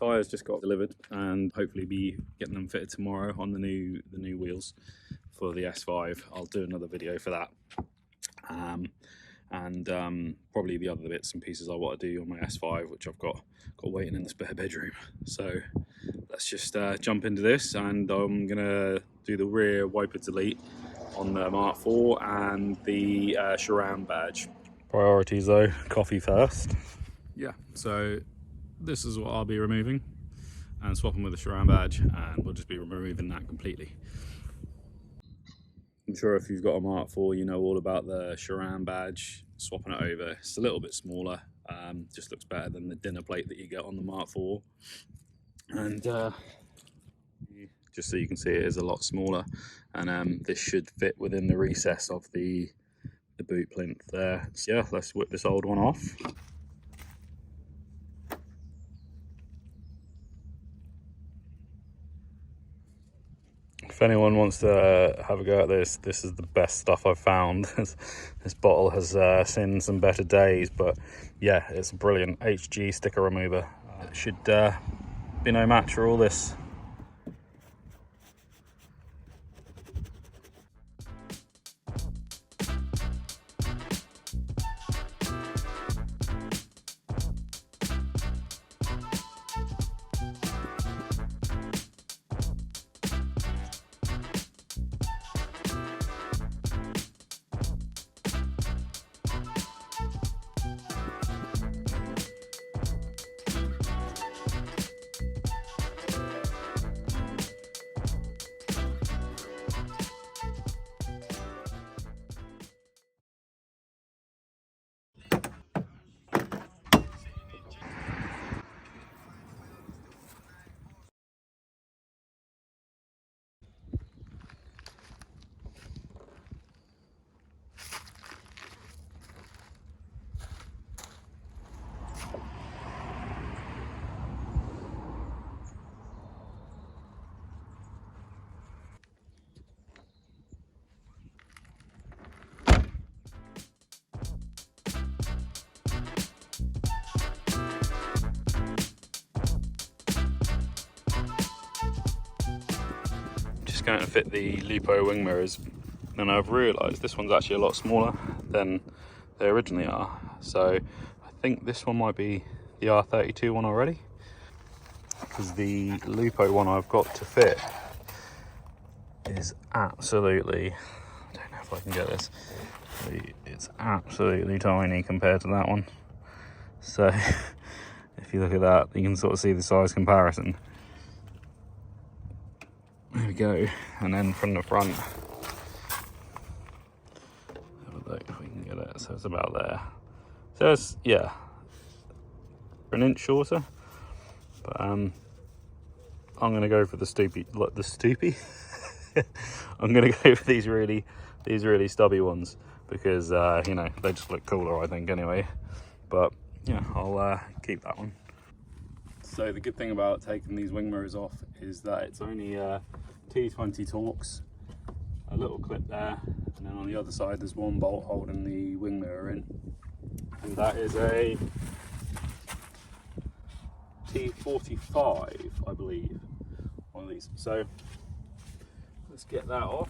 tyres just got delivered, and hopefully be getting them fitted tomorrow on the new wheels for the S5. I'll do another video for that, and probably the other bits and pieces I want to do on my S5, which I've got waiting in the spare bedroom. So let's just jump into this, and I'm gonna do the rear wiper delete on the Mark 4 and the Sharan badge. Priorities though, coffee first. Yeah, so this is what I'll be removing and swapping with the Sharan badge, and we'll just be removing that completely. I'm sure if you've got a Mark 4, you know all about the Sharan badge, swapping it over. It's a little bit smaller, just looks better than the dinner plate that you get on the Mark 4. And just so you can see, it is a lot smaller, and this should fit within the recess of the boot plinth there. So yeah, let's whip this old one off. If anyone wants to have a go at this, this is the best stuff I've found. This bottle has seen some better days, but yeah, it's a brilliant HG sticker remover. It should be no match for all this. Going to fit the Lupo wing mirrors, and I've realised this one's actually a lot smaller than they originally are. So I think this one might be the R32 one already, because the Lupo one I've got to fit is absolutely, I don't know if I can get this, it's absolutely tiny compared to that one. So if you look at that, you can sort of see the size comparison. There we go, and then from the front, have a look if we can get it. So it's about there. So it's, yeah, an inch shorter, but I'm gonna go for the stoopy, like the stoopy. I'm gonna go for these really stubby ones, because you know, they just look cooler, I think, anyway. But yeah, I'll keep that one. So the good thing about taking these wing mirrors off is that it's only T20 Torx, a little clip there, and then on the other side there's one bolt holding the wing mirror in, and that is a T45, I believe, one of these. So let's get that off.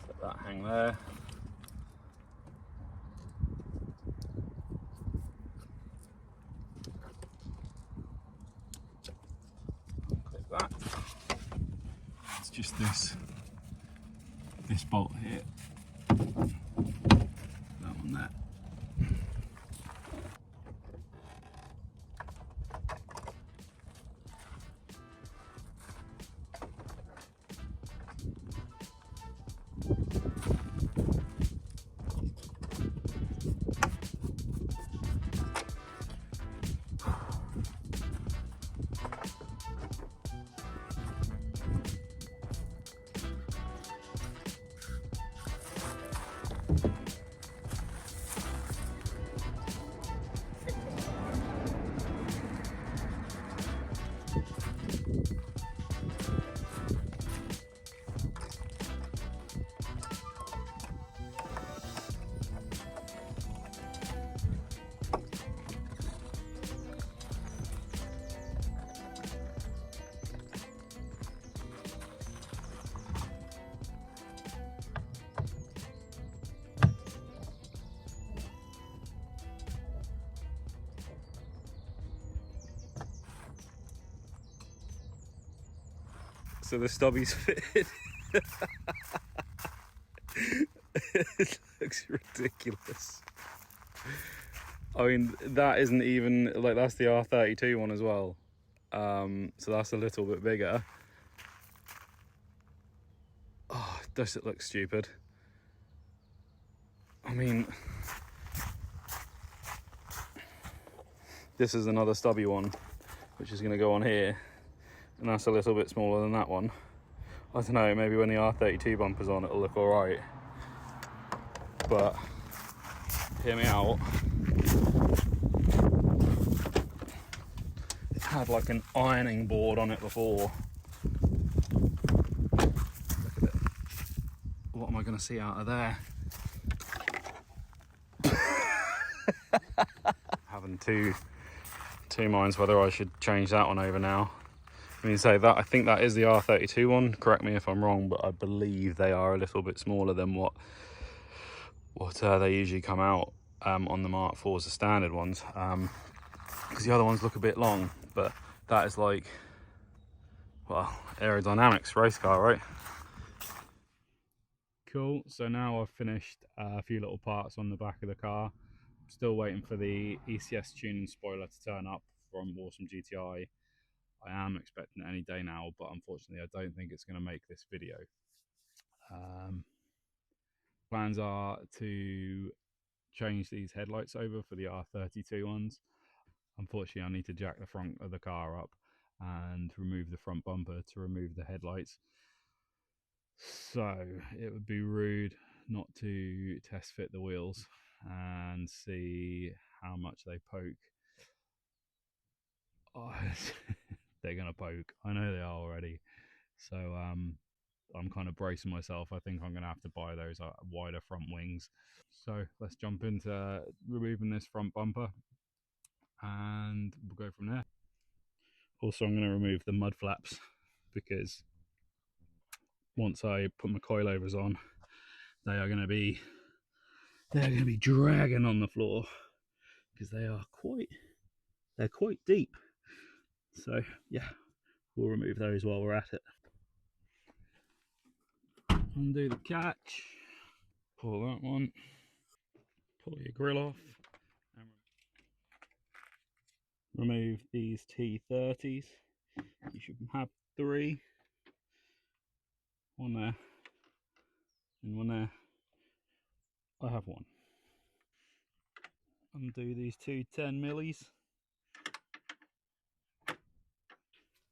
Let that hang there. That. It's just this bolt here, that one there. So the stubby's fitted. It looks ridiculous. I mean, that isn't even, like, that's the R32 one as well. So that's a little bit bigger. Oh, does it look stupid? I mean, this is another stubby one, which is going to go on here, and that's a little bit smaller than that one. I don't know, maybe when the R32 bumper's on, it'll look all right. But hear me out. It had like an ironing board on it before. Look at it. What am I going to see out of there? Having two minds whether I should change that one over now. I mean, say that I think that is the R32 one. Correct me if I'm wrong, but I believe they are a little bit smaller than what they usually come out on the Mark 4s, the standard ones. Because the other ones look a bit long, but that is like, well, aerodynamics race car, right? Cool. So now I've finished a few little parts on the back of the car. I'm still waiting for the ECS tuning spoiler to turn up from Awesome GTI. I am expecting it any day now, but unfortunately I don't think it's going to make this video. Plans are to change these headlights over for the R32 ones. Unfortunately, I need to jack the front of the car up and remove the front bumper to remove the headlights. So it would be rude not to test fit the wheels and see how much they poke. Oh, they're gonna poke. I know they are already. So I'm kind of bracing myself. I think I'm gonna have to buy those wider front wings. So let's jump into removing this front bumper and we'll go from there. Also, I'm going to remove the mud flaps because once I put my coilovers on, they're going to be dragging on the floor because they're quite deep. So yeah, we'll remove those while we're at it. Undo the catch, pull that one, pull your grill off, and remove these T30s. You should have 3. One there and one there. I have 1. Undo these two 10 millis.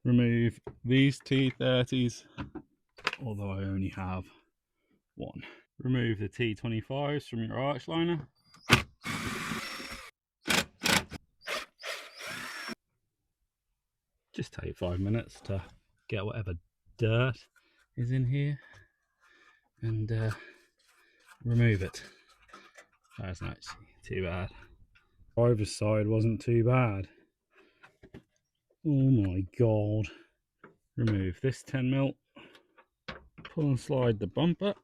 Remove these T30s, although I only have 1. Remove the T25s from your arch liner. Just take 5 minutes to get whatever dirt is in here and remove it. That's not too bad. Driver's side wasn't too bad. Oh my god. Remove this 10mm. Pull and slide the bumper.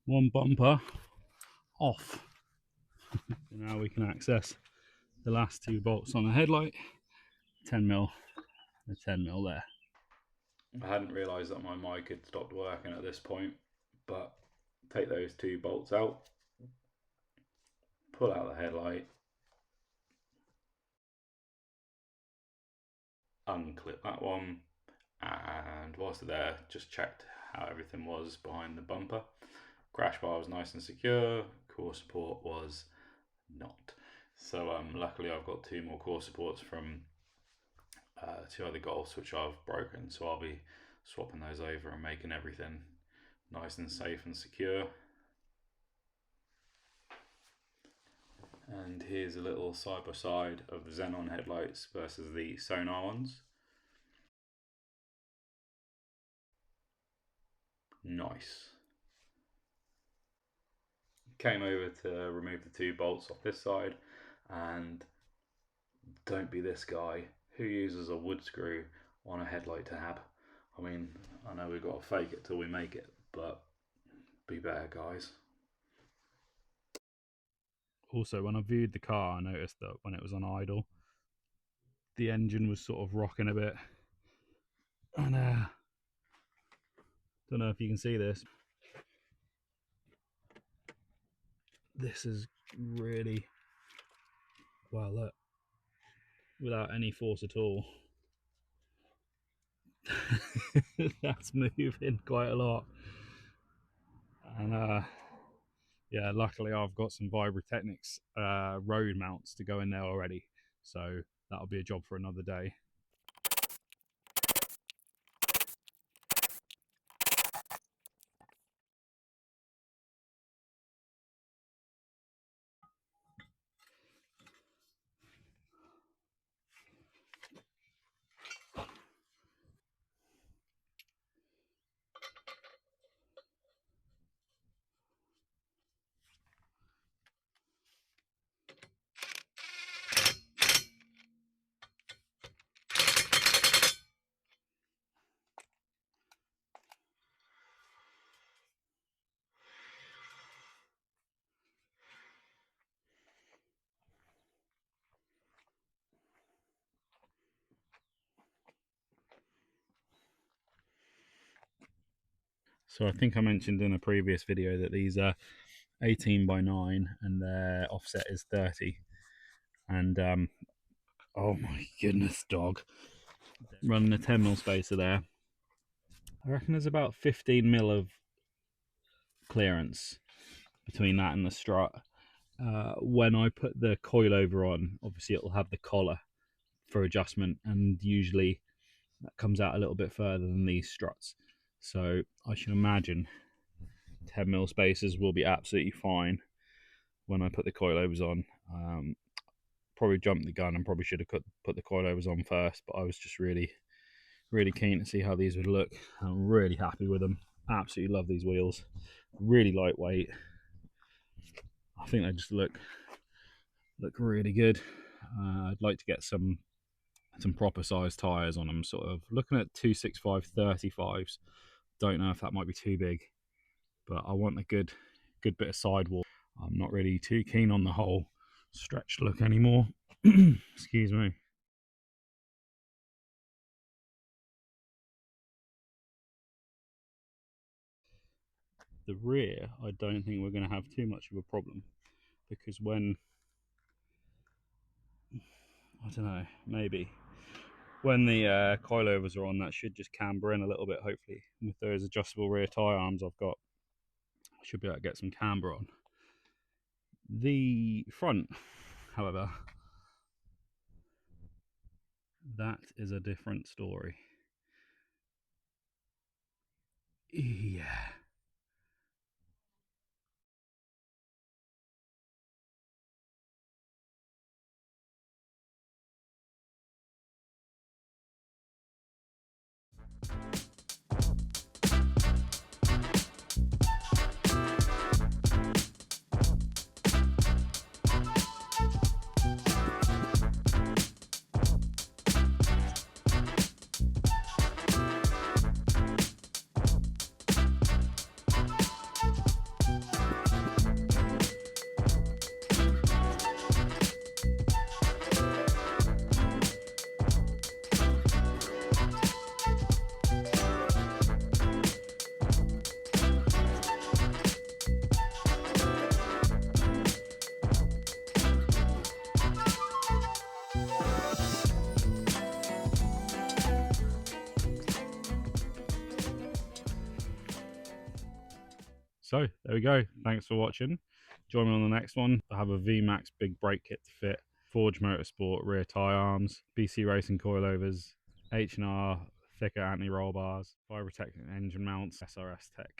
One bumper off. Now we can access the last 2 bolts on the headlight. 10mm, the 10mm there. I hadn't realised that my mic had stopped working at this point, but take those 2 bolts out, pull out the headlight, unclip that one, and whilst they're there, just checked how everything was behind the bumper. Crash bar was nice and secure, core support was not. So luckily I've got 2 more core supports from 2 other Golfs which I've broken, so I'll be swapping those over and making everything nice and safe and secure. And here's a little side by side of the xenon headlights versus the sonar ones. Nice. Came over to remove the 2 bolts off this side, and Don't be this guy who uses a wood screw on a headlight tab. I mean, I know we've got to fake it till we make it, but be better, guys. Also, when I viewed the car, I noticed that when it was on idle, the engine was sort of rocking a bit. And don't know if you can see this. This is really, well, look, without any force at all. That's moving quite a lot. And yeah, luckily I've got some Vibrotechnics road mounts to go in there already, so that'll be a job for another day. So I think I mentioned in a previous video that these are 18 by 9 and their offset is 30. And oh my goodness, dog. Running a 10mm spacer there. I reckon there's about 15mm of clearance between that and the strut. When I put the coilover on, obviously it'll have the collar for adjustment, and usually that comes out a little bit further than these struts. So I should imagine 10mm spacers will be absolutely fine when I put the coilovers on. Probably jumped the gun and probably should have put the coilovers on first, but I was just really keen to see how these would look. I'm really happy with them. Absolutely love these wheels. Really lightweight. I think they just look really good. I'd like to get some proper size tyres on them, sort of looking at 265 35s. Don't know if that might be too big, but I want a good bit of sidewall. I'm not really too keen on the whole stretched look anymore. Excuse me. The rear, I don't think we're going to have too much of a problem, because when, I don't know, maybe when the coilovers are on, that should just camber in a little bit, hopefully. And with those adjustable rear tyre arms I've got, I should be able to get some camber on. The front, however, that is a different story. Yeah. So there we go. Thanks for watching. Join me on the next one. I have a VMAX big brake kit to fit, Forge Motorsport rear tie arms, BC Racing coilovers, H&R thicker anti-roll bars, Vibrotechnic engine mounts, SRS Tec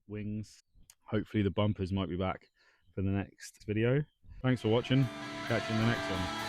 wings. Hopefully the bumpers might be back for the next video. Thanks for watching. Catch you in the next one.